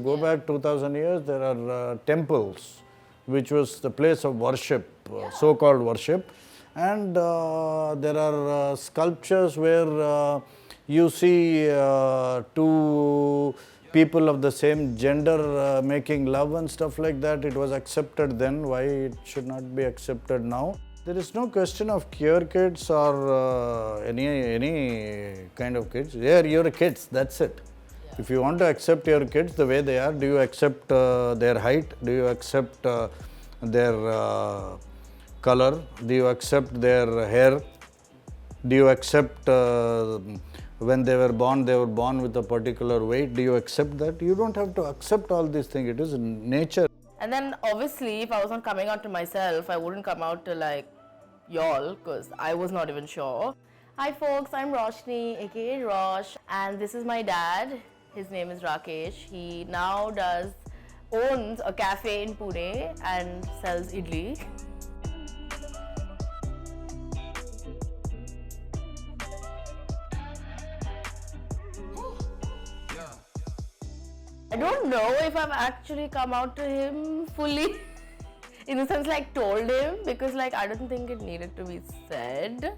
go back 2000 years, there are temples, which was the place of worship, so-called worship. And there are sculptures where you see two people of the same gender making love and stuff like that. It was accepted then. Why it should not be accepted now? There is no question of queer kids or any kind of kids. Yeah, you're kids, that's it. Yeah. If you want to accept your kids the way they are, do you accept their height? Do you accept their color? Do you accept their hair? Do you accept when they were born with a particular weight? Do you accept that? You don't have to accept all these things. It is nature. And then obviously if I was not coming out to myself, I wouldn't come out to like y'all because I was not even sure. Hi folks, I'm Roshini, aka Rosh, and this is my dad. His name is Rakesh. He now owns a cafe in Pune and sells idli. I don't know if I've actually come out to him fully, in the sense like told him, because like I don't think it needed to be said.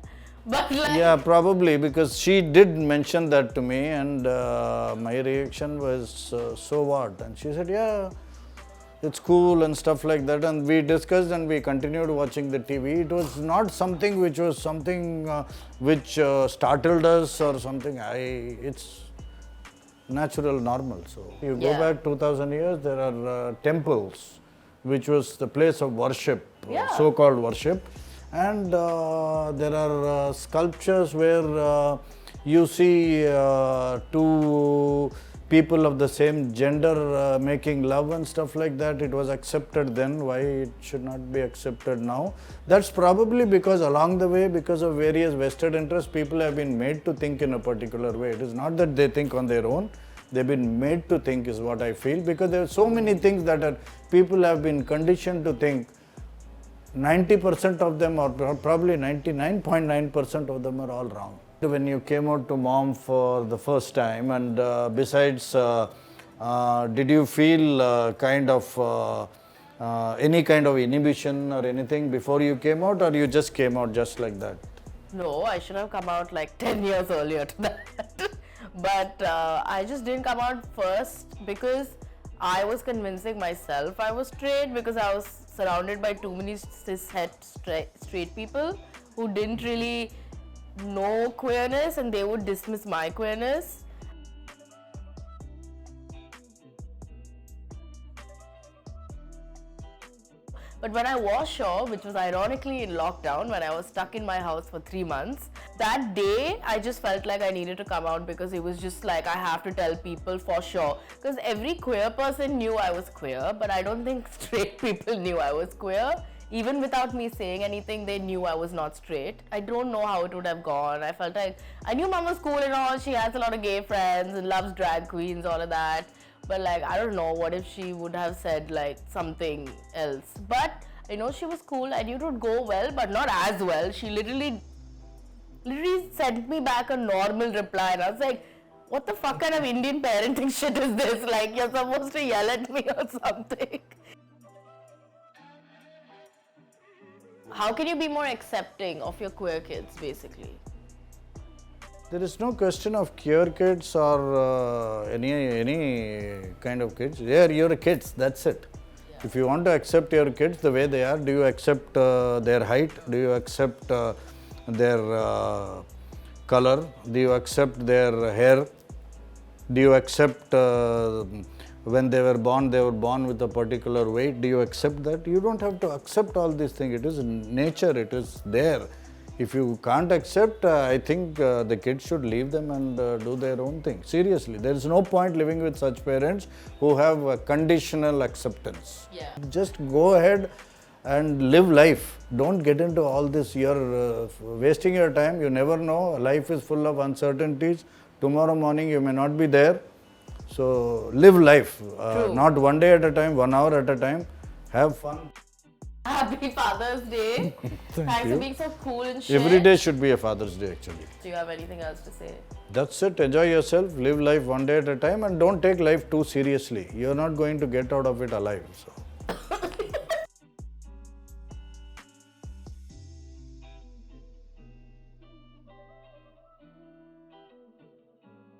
But like, yeah, probably because she did mention that to me, and my reaction was so what? And she said, yeah, it's cool and stuff like that. And we discussed and we continued watching the TV. It was not something which which startled us or something. It's natural, normal. So you go back 2000 years, there are temples, which was the place of worship, so-called worship. And there are sculptures where you see two people of the same gender making love and stuff like that. It was accepted then. Why it should not be accepted now? That's probably because along the way, because of various vested interests, people have been made to think in a particular way. It is not that they think on their own. They've been made to think is what I feel, because there are so many things that people have been conditioned to think. 90% of them, or probably 99.9% of them, are all wrong. When you came out to mom for the first time, and besides, did you feel any kind of inhibition or anything before you came out, or you just came out just like that? No, I should have come out like 10 years earlier to that. But I just didn't come out first because I was convincing myself I was straight, because I was surrounded by too many cis-het straight people who didn't really know queerness, and they would dismiss my queerness. But when I was sure, which was ironically in lockdown, when I was stuck in my house for 3 months, that day I just felt like I needed to come out, because it was just like I have to tell people for sure. Because every queer person knew I was queer, but I don't think straight people knew I was queer. Even without me saying anything, they knew I was not straight. I don't know how it would have gone. I felt like I knew mom was cool and all. She has a lot of gay friends and loves drag queens, all of that. But like, I don't know what if she would have said like something else. But I know she was cool. I knew it would go well, but not as well. She literally sent me back a normal reply, and I was like, what the fuck kind of Indian parenting shit is this? Like, you're supposed to yell at me or something. How can you be more accepting of your queer kids, basically? There is no question of queer kids or any kind of kids. Yeah, you're kids, that's it. Yeah. If you want to accept your kids the way they are, do you accept their height? Do you accept their color? Do you accept their hair? Do you accept when they were born with a particular weight? Do you accept that? You don't have to accept all these things. It is nature, it is there. If you can't accept, I think the kids should leave them and do their own thing. Seriously, there is no point living with such parents who have a conditional acceptance. Yeah. Just go ahead and live life. Don't get into all this. You're wasting your time. You never know. Life is full of uncertainties. Tomorrow morning you may not be there. So live life. Not one day at a time, 1 hour at a time. Have fun. Happy Father's Day. Thanks for being so cool and shit. Every day should be a Father's Day actually. Do you have anything else to say? That's it. Enjoy yourself, live life one day at a time, and don't take life too seriously. You're not going to get out of it alive. So.